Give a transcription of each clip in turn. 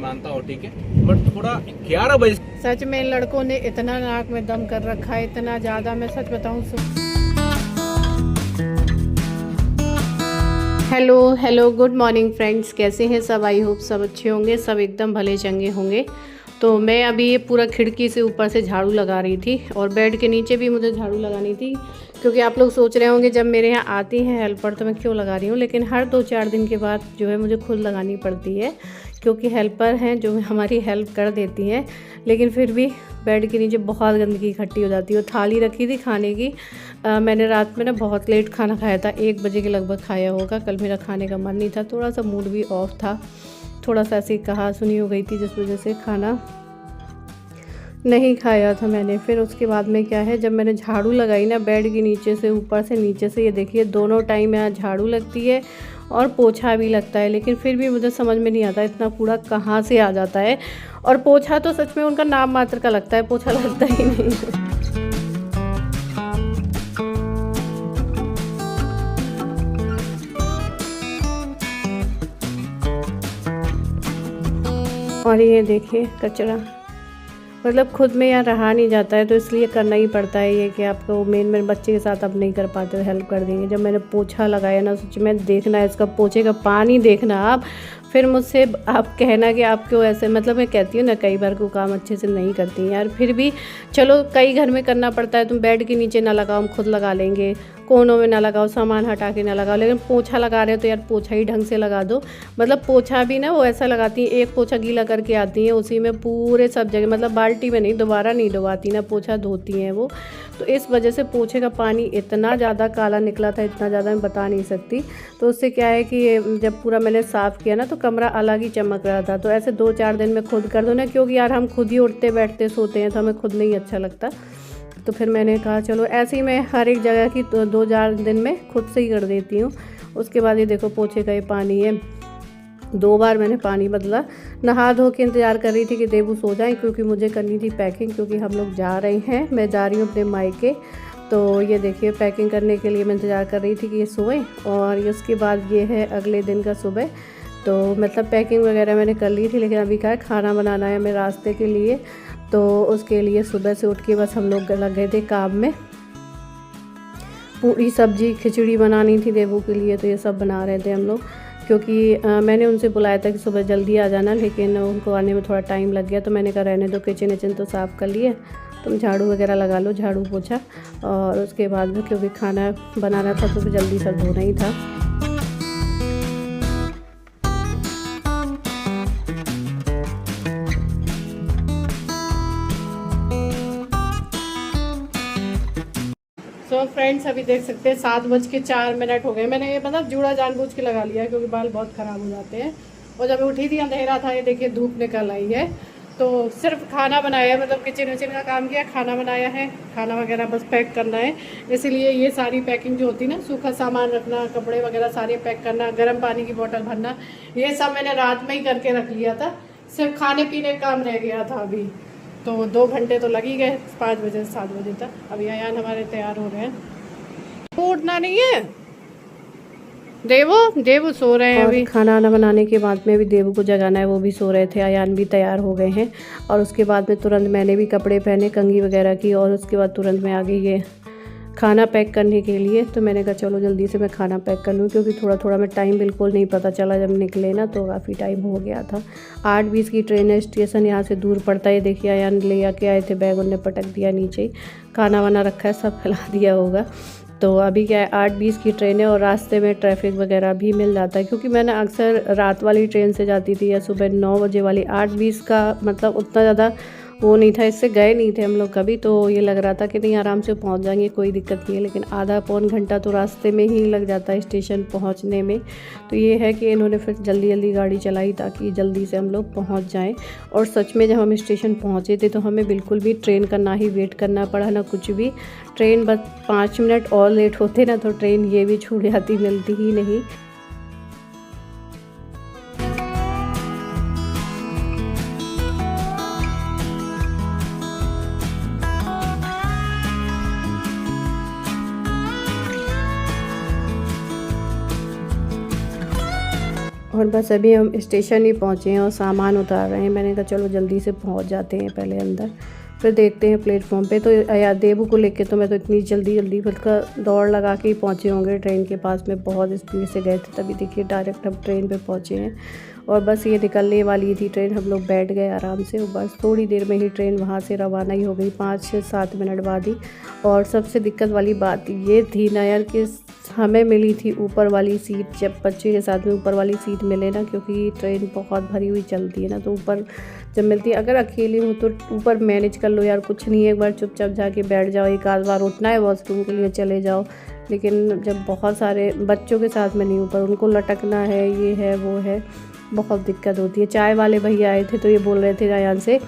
मानता हूँ, ठीक है, बट थोड़ा 11 बजे। सच में इन लड़कों ने इतना नाक में दम कर रखा है, इतना ज़्यादा, मैं सच बताऊँ। हेलो गुड मॉर्निंग फ्रेंड्स, कैसे हैं सब? आई होप सब अच्छे होंगे, सब एकदम भले चंगे होंगे। तो मैं अभी ये पूरा खिड़की से ऊपर से झाड़ू लगा रही थी और बेड के नीचे भी मुझे झाड़ू लगानी थी, क्योंकि आप लोग सोच रहे होंगे जब मेरे यहाँ आती हैं हेल्पर तो मैं क्यों लगा रही हूँ, लेकिन हर 2-4 दिन के बाद जो है मुझे खुद लगानी पड़ती है, क्योंकि हेल्पर हैं जो हमारी हेल्प कर देती हैं। लेकिन फिर भी बेड के नीचे बहुत गंदगी इकट्ठी हो जाती है। और थाली रखी थी खाने की, मैंने रात में ना बहुत लेट खाना खाया था, 1 बजे के लगभग खाया होगा। कल मेरा खाने का मन नहीं था, थोड़ा सा मूड भी ऑफ था, थोड़ा सा ऐसी कहा सुनी हो गई थी, जिस वजह से खाना नहीं खाया था मैंने। फिर उसके बाद में क्या है, जब मैंने झाड़ू लगाई ना बेड के नीचे से ऊपर से नीचे से, ये देखिए दोनों टाइम यहाँ झाड़ू लगती है और पोछा भी लगता है, लेकिन फिर भी मुझे समझ में नहीं आता इतना कूड़ा कहाँ से आ जाता है। और पोछा तो सच में उनका नाम मात्र का लगता है, पोछा लगता ही नहीं है। और ये देखिए कचरा, मतलब खुद में यहाँ रहा नहीं जाता है, तो इसलिए करना ही पड़ता है ये कि आपको मेन बच्चे के साथ आप नहीं कर पाते तो हेल्प कर देंगे। जब मैंने पोछा लगाया ना, सच में देखना है इसका पोछे का पानी देखना आप, फिर मुझसे आप कहना कि आप क्यों ऐसे, मतलब मैं कहती हूँ ना कई बार को काम अच्छे से नहीं करती हैं यार, फिर भी चलो कई घर में करना पड़ता है। तुम बेड के नीचे ना लगाओ, हम खुद लगा लेंगे, कोनों में ना लगाओ, सामान हटा के ना लगाओ, लेकिन पोछा लगा रहे हो तो यार पोछा ही ढंग से लगा दो। मतलब पोछा भी ना वो ऐसा लगाती हैं, एक पोछा गीला करके आती हैं, उसी में पूरे सब जगह, मतलब बाल्टी में नहीं, दोबारा नहीं डुबाती ना, पोछा धोती हैं वो। तो इस वजह से पोछे का पानी इतना ज़्यादा काला निकला था, इतना ज़्यादा मैं बता नहीं सकती। तो उससे क्या है कि जब पूरा मैंने साफ़ किया ना तो कमरा अलग ही चमक रहा था। तो ऐसे 2-4 दिन में खुद कर दो ना, क्योंकि यार हम खुद ही उठते बैठते सोते हैं तो हमें खुद नहीं अच्छा लगता। तो फिर मैंने कहा चलो ऐसे ही मैं हर एक जगह की 2-4 दिन में खुद से ही कर देती हूँ। उसके बाद ये देखो पोछे का ये पानी है, 2 बार मैंने पानी बदला। नहा धो के इंतज़ार कर रही थी कि देवू सो जाए, क्योंकि मुझे करनी थी पैकिंग, क्योंकि हम लोग जा रहे हैं, मैं जा रही हूँ अपने मायके। तो ये देखिए पैकिंग करने के लिए मैं इंतज़ार कर रही थी कि ये सोए। और उसके बाद ये है अगले दिन का सुबह, तो मतलब पैकिंग वगैरह मैंने कर ली थी, लेकिन अभी क्या है खाना बनाना है मेरे रास्ते के लिए। तो उसके लिए सुबह से उठ के बस हम लोग लग गए थे काम में। पूरी सब्जी खिचड़ी बनानी थी देवू के लिए, तो ये सब बना रहे थे हम लोग, क्योंकि मैंने उनसे बुलाया था कि सुबह जल्दी आ जाना, लेकिन उनको आने में थोड़ा टाइम लग गया। तो मैंने कहा रहने दो, किचन तो साफ़ कर लिए, तुम झाड़ू वगैरह लगा लो, झाड़ू पोछा। और उसके बाद में क्योंकि खाना बनाना था तो जल्दी सब धोना ही था। तो फ्रेंड्स अभी देख सकते हैं 7:04 हो गए। मैंने ये मतलब जूड़ा जानबूझ के लगा लिया, क्योंकि बाल बहुत ख़राब हो जाते हैं। और जब उठी थी अंधेरा था, ये देखिए धूप निकल आई है। तो सिर्फ खाना बनाया, मतलब किचन विचन का काम किया, खाना बनाया है, खाना वगैरह बस पैक करना है। इसीलिए ये सारी पैकिंग जो होती है ना, सूखा सामान रखना, कपड़े वगैरह सारे पैक करना, गर्म पानी की बोतल भरना, ये सब मैंने रात में ही करके रख लिया था। सिर्फ खाने पीने का काम रह गया था अभी। तो 2 घंटे तो लग ही गए, 5 बजे से 7 बजे तक। अभी अयान हमारे तैयार हो रहे हैं। उठना नहीं है, देवू सो रहे हैं अभी। खाना वाना बनाने के बाद में भी देवू को जगाना है, वो भी सो रहे थे। अयान भी तैयार हो गए हैं। और उसके बाद में तुरंत मैंने भी कपड़े पहने, कंघी वगैरह की, और उसके बाद तुरंत मैं आ गई है खाना पैक करने के लिए। तो मैंने कहा चलो जल्दी से मैं खाना पैक कर लूँ, क्योंकि थोड़ा मैं टाइम बिल्कुल नहीं पता चला जब निकले ना, तो काफ़ी टाइम हो गया था। 8:20 की ट्रेन है, स्टेशन यहाँ से दूर पड़ता है। देखिए अयान ले आके आए थे बैग, उनने पटक दिया नीचे ही, खाना वाना रखा है, सब खिला दिया होगा। तो अभी क्या है 8:20 की ट्रेन है, और रास्ते में ट्रैफिक वगैरह भी मिल जाता है, क्योंकि मैंने अक्सर रात वाली ट्रेन से जाती थी या सुबह 9 बजे वाली। 8:20 का मतलब उतना ज़्यादा वो नहीं था, इससे गए नहीं थे हम लोग कभी। तो ये लग रहा था कि नहीं आराम से पहुंच जाएंगे, कोई दिक्कत नहीं है, लेकिन आधा पौन घंटा तो रास्ते में ही लग जाता है स्टेशन पहुंचने में। तो ये है कि इन्होंने फिर जल्दी गाड़ी चलाई ताकि जल्दी से हम लोग पहुंच जाएं। और सच में जब हम स्टेशन पहुंचे थे तो हमें बिल्कुल भी ट्रेन का ना ही वेट करना पड़ा ना कुछ भी। ट्रेन बस 5 मिनट और लेट होते ना तो ट्रेन ये भी छूट जाती, मिलती ही नहीं। और बस अभी हम स्टेशन ही पहुँचे हैं और सामान उतार रहे हैं। मैंने कहा चलो जल्दी से पहुँच जाते हैं पहले अंदर, फिर देखते हैं प्लेटफॉर्म पे। तो यार देबू को लेके तो मैं तो इतनी जल्दी का दौड़ लगा के ही पहुँचे होंगे ट्रेन के पास में, बहुत स्पीड से गए थे। तभी देखिए डायरेक्ट हम ट्रेन पे पहुँचे हैं और बस ये निकलने वाली थी ट्रेन। हम लोग बैठ गए आराम से और बस थोड़ी देर में ही ट्रेन वहाँ से रवाना ही हो गई, 5 से 7 मिनट बाद ही। और सबसे दिक्कत वाली बात ये थी ना यार कि हमें मिली थी ऊपर वाली सीट, जब बच्चे के साथ में ऊपर वाली सीट मिले ना, क्योंकि ट्रेन बहुत भरी हुई चलती है ना, तो ऊपर जब मिलती है, अगर अकेले हो तो ऊपर मैनेज कर लो यार, कुछ नहीं है, एक बार चुपचाप जाके बैठ जाओ, एक आध बार उठना है वॉशरूम के लिए चले जाओ। लेकिन जब बहुत सारे बच्चों के साथ में नहीं, ऊपर उनको लटकना है, ये है वो है, बहुत दिक्कत होती है। चाय वाले भैया आए थे तो ये बोल रहे थे रायान से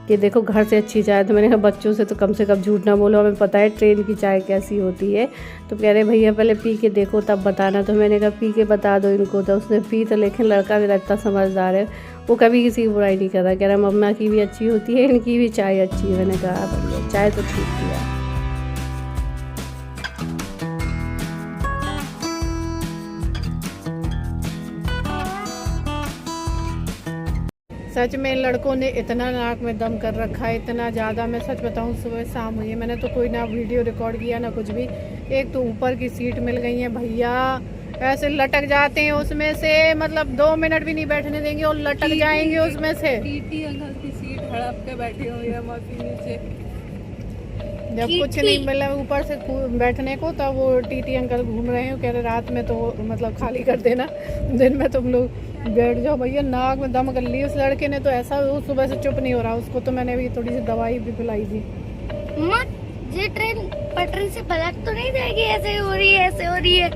कि देखो घर से अच्छी चाय, तो मैंने कहा बच्चों से तो कम झूठ ना बोलो, हमें पता है ट्रेन की चाय कैसी होती है। तो कह रहे भैया पहले पी के देखो तब बताना। तो मैंने कहा पी के बता दो इनको। तो उसने पी तो, लेकिन लड़का मेरा इतना समझदार है, वो कभी किसी की बुराई नहीं करता। कह रहा मम्मा की भी अच्छी होती है, इनकी भी चाय अच्छी है। मैंने कहा बढ़िया, चाय तो ठीक किया। सच में इन लड़कों ने इतना नाक में दम कर रखा है, इतना ज़्यादा। मैं सच बताऊं सुबह शाम हुई है, मैंने तो कोई ना वीडियो रिकॉर्ड किया ना कुछ भी। एक तो ऊपर की सीट मिल गई है भैया, ऐसे लटक जाते हैं उसमें से, मतलब 2 मिनट भी नहीं बैठने देंगे और लटक जाएंगे उसमें से। टीटी अंकल की सीट हड़प के बैठे हुए हैं माफी नीचे। जब कुछ नहीं मिला ऊपर से बैठने को, तब वो टीटी अंकल घूम रहे हैं, कह रहे रात में तो मतलब खाली कर देना, दिन में तुम लोग बैठ जाओ। भैया नाक में दम कर ली उस लड़के ने, तो ऐसा वो सुबह से चुप नहीं हो रहा। उसको तो मैंने भी थोड़ी सी दवाई भी पिलाई थी। ये ट्रेन पटरी से पलट तो नहीं जाएगी, ऐसे हो रही है, ऐसे हो रही है।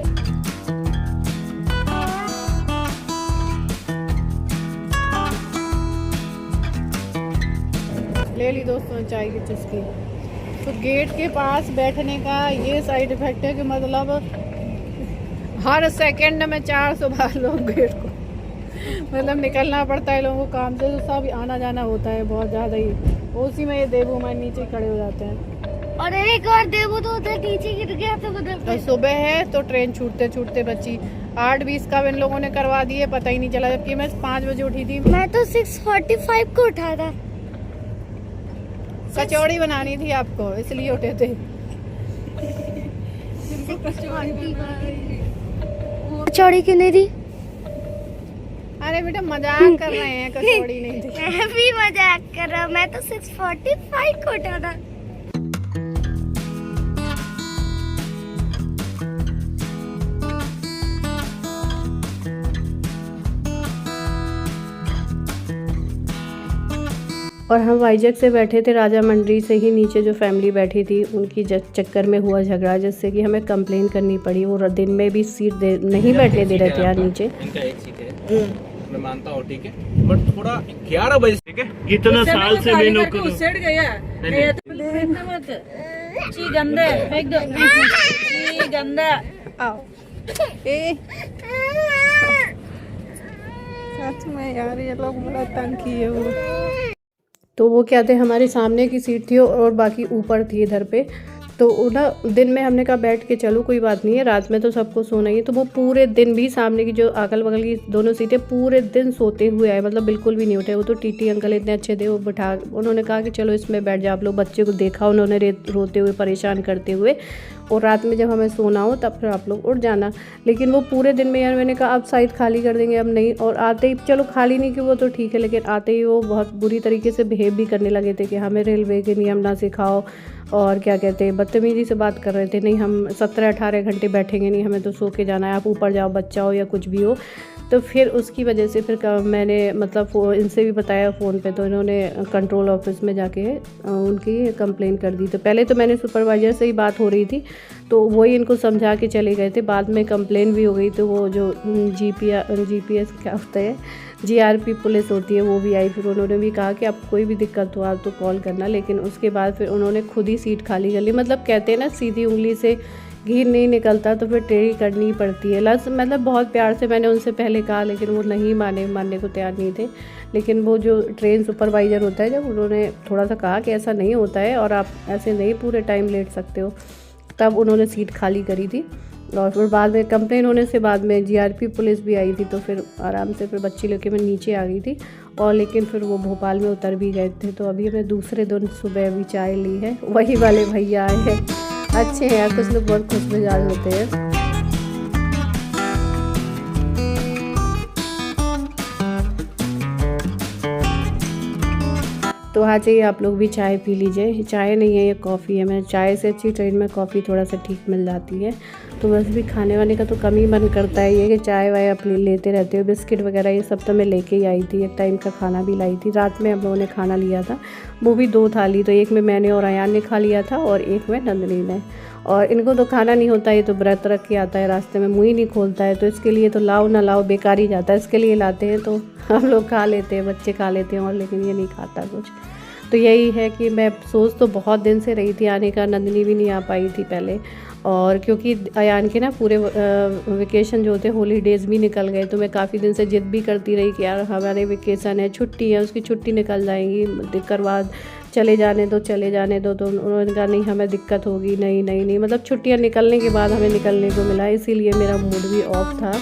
ले ली दोस्तों चाय की चुस्की। तो गेट के पास बैठने का ये साइड इफेक्ट है कि मतलब हर सेकंड में 400 बार लोग गेट को मतलब निकलना पड़ता है लोगों को काम से, तो सब आना जाना होता है बहुत ज़्यादा ही। उसी में ये देवू हमारे नीचे खड़े हो जाते हैं। और एक और देवू तो उधर नीचे गिर गया था उधर। तो सुबह है तो ट्रेन छूटते बची 8:20 का इन लोगों ने करवा दिए, पता ही नहीं चला, जबकि मैं 5 बजे उठी थी। मैं तो 6:45 को उठा था। कचौड़ी बनानी थी आपको, इसलिए उठे थे। कचौड़ी क्यों नहीं दी? अरे बेटा मजाक कर रहे हैं, कचौड़ी नहीं थी। मैं भी मजाक कर रहा हूँ, मैं तो 6:45 को उठा था। और हम वाईजैक से बैठे थे, राजा मंडी से ही नीचे जो फैमिली बैठी थी उनकी चक्कर में हुआ झगड़ा, जिससे कि हमें कंप्लेन करनी पड़ी। वो दिन में भी सीट नहीं बैठने दे रहे थे यार नीचे। इनका एक सीट है, मैं मानता हूँ ठीक है, बट थोड़ा 11 बजे ठीक है। कितना साल से मैं नौकरी उसेड़ गया ची गंदा फेंक दो, ची गंदा। आओ सच में यार ये लोग बड़ा तंग किए हुए। तो वो क्या थे, हमारे सामने की सीट थी और बाकी ऊपर थी इधर पे। तो ना दिन में हमने कहा बैठ के चलो कोई बात नहीं है, रात में तो सबको सोना ही है। तो वो पूरे दिन भी सामने की जो अगल बगल की दोनों सीटें पूरे दिन सोते हुए आए, मतलब बिल्कुल भी नहीं उठे। वो तो टीटी अंकल इतने अच्छे थे, वो बैठा, उन्होंने कहा कि चलो इसमें बैठ जाओ आप लोग। बच्चे को देखा उन्होंने रोते हुए परेशान करते हुए, और रात में जब हमें सोना हो तब फिर आप लोग उठ जाना। लेकिन वो पूरे दिन में यार मैंने कहा अब साइड खाली कर देंगे, अब नहीं। और आते ही चलो खाली नहीं कि वो तो ठीक है, लेकिन आते ही वो बहुत बुरी तरीके से बिहेव भी करने लगे थे कि हमें रेलवे के नियम ना सिखाओ, और क्या कहते हैं बदतमीजी से बात कर रहे थे। नहीं हम 17-18 घंटे बैठेंगे नहीं, हमें तो सो के जाना है, आप ऊपर जाओ, बच्चा हो या कुछ भी हो। तो फिर उसकी वजह से फिर मैंने मतलब इनसे भी बताया फ़ोन पे, तो इन्होंने कंट्रोल ऑफिस में जाके उनकी कंप्लेन कर दी। तो पहले तो मैंने सुपरवाइज़र से ही बात हो रही थी, तो वही इनको समझा के चले गए थे। बाद में कंप्लेन भी हो गई, तो वो जो जीपीएस क्या होता है, जीआरपी पुलिस होती है, वो भी आई। फिर उन्होंने भी कहा कि आपको कोई भी दिक्कत हो आप तो कॉल करना। लेकिन उसके बाद फिर उन्होंने खुद ही सीट खाली कर ली। मतलब कहते हैं ना सीधी उंगली से घी नहीं निकलता, तो फिर टेढ़ी करनी ही पड़ती है। मतलब बहुत प्यार से मैंने उनसे पहले कहा, लेकिन वो नहीं मानने को तैयार नहीं थे। लेकिन वो जो ट्रेन सुपरवाइज़र होता है, जब उन्होंने थोड़ा सा कहा कि ऐसा नहीं होता है और आप ऐसे नहीं पूरे टाइम लेट सकते हो, तब उन्होंने सीट खाली करी थी। और फिर बाद में कंप्लेन होने से बाद में जीआरपी पुलिस भी आई थी, तो फिर आराम से फिर बच्ची लेके मैं नीचे आ गई थी। और लेकिन फिर वो भोपाल में उतर भी गए थे। तो अभी हमें दूसरे दिन सुबह अभी चाय ली है, वही वाले भैया आए हैं, अच्छे हैं यार, कुछ लोग बहुत खुश मिजाज होते हैं। तो आ जाइए आप लोग भी चाय पी लीजिए। चाय नहीं है ये कॉफ़ी है, मैं चाय से अच्छी ट्रेन में कॉफ़ी थोड़ा सा ठीक मिल जाती है। तो वैसे भी खाने वाने का तो कम ही मन करता है, ये कि चाय वाय आप लेते रहते हो। बिस्किट वगैरह ये सब तो मैं लेके ही आई थी, एक टाइम का खाना भी लाई थी। रात में हम लोगों ने खाना लिया था, वो भी 2 थाली, तो एक में मैंने और अयान ने खा लिया था और एक में नंदनी ने। और इनको तो खाना नहीं होता, ये तो व्रत रख के आता है, रास्ते में मुँह ही नहीं खोलता है, तो इसके लिए तो लाओ ना लाओ बेकार ही जाता है, इसके लिए लाते हैं। तो हम लोग खा लेते हैं, बच्चे खा लेते हैं, और लेकिन ये नहीं खाता कुछ। तो यही है कि मैं सोच तो बहुत दिन से रही थी आने का, नंदनी भी नहीं आ पाई थी पहले, और क्योंकि अयान के ना पूरे वेकेशन जो थे हॉलीडेज़ भी निकल गए, तो मैं काफ़ी दिन से जिद भी करती रही कि यार हमारे वेकेशन है, छुट्टी है, उसकी छुट्टी निकल जाएंगी, दिक्कत बाद चले जाने दो चले जाने दो। तो उन्होंने कहा नहीं हमें दिक्कत होगी, नहीं नहीं नहीं, मतलब छुट्टियाँ निकलने के बाद हमें निकलने को मिला, इसीलिए मेरा मूड भी ऑफ था।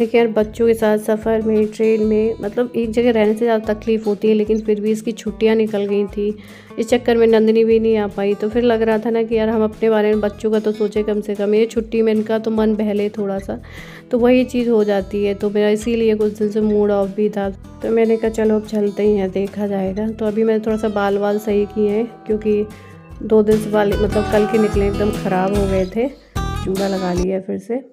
लेकिन यार बच्चों के साथ सफ़र में, ट्रेन में, मतलब एक जगह रहने से ज़्यादा तकलीफ़ होती है, लेकिन फिर भी इसकी छुट्टियां निकल गई थी, इस चक्कर में नंदनी भी नहीं आ पाई। तो फिर लग रहा था ना कि यार हम अपने बारे में, बच्चों का तो सोचे कम से कम, ये छुट्टी में इनका तो मन बहले थोड़ा सा, तो वही चीज़ हो जाती है। तो मेरा इसीलिए कुछ दिन से मूड ऑफ भी था, तो मैंने कहा चलो अब चलते ही हैं, देखा जाएगा। तो अभी मैंने थोड़ा सा बाल वाल सही किए हैं, क्योंकि 2 दिन से बाल मतलब कल के निकले एकदम ख़राब हो गए थे, चूड़ा लगा लिया फिर से।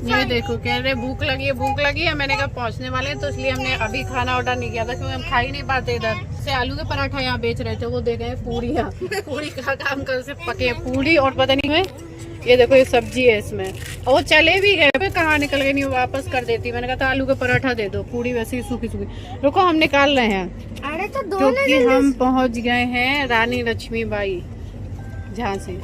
ये देखो कह रहे भूख लगी है, मैंने कहा पहुंचने वाले हैं, तो इसलिए हमने अभी खाना ऑर्डर नहीं किया था, क्योंकि हम खा ही नहीं पाते। इधर से आलू के पराठा यहाँ बेच रहे थे, वो दे गए पूड़ियाँ, पूड़ी का काम कर से पके पूड़ी, और पता नहीं है ये देखो ये सब्जी है इसमें, और वो चले भी गए, कहाँ निकल गए, नहीं वापस कर देती। मैंने कहा था आलू का पराठा दे दो, पूड़ी वैसे ही सूखी सूखी। रुको हम निकाल रहे हैं, अरे तो क्योंकि हम पहुँच गए हैं रानी लक्ष्मीबाई झांसी।